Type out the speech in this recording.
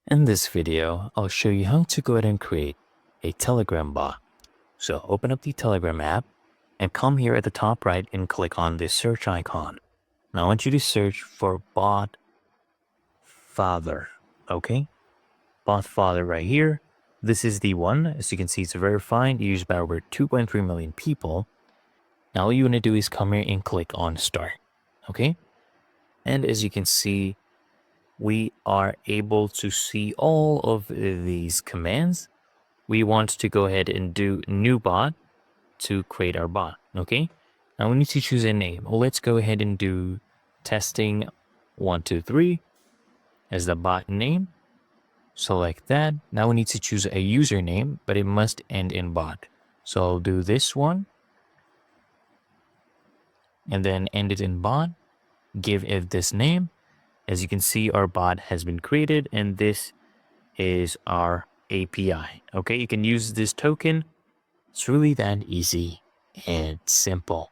In this video, I'll show you how to go ahead and create a Telegram bot. So open up the Telegram app and come here at the top right and click on the search icon. Now I want you to search for bot father, okay? Bot father right here. This is the one. As you can see, it's verified, used by over 2.3 million people. Now all you want to do is come here and click on start, okay? And as you can see, we are able to see all of these commands. We want to go ahead and do new bot to create our bot, okay? Now we need to choose a name. Well, let's go ahead and do testing 123 as the bot name. Select that. Now we need to choose a username, but it must end in bot. So I'll do this one and then end it in bot. Give it this name. As you can see, our bot has been created and this is our API. Okay, you can use this token. It's really that easy and simple.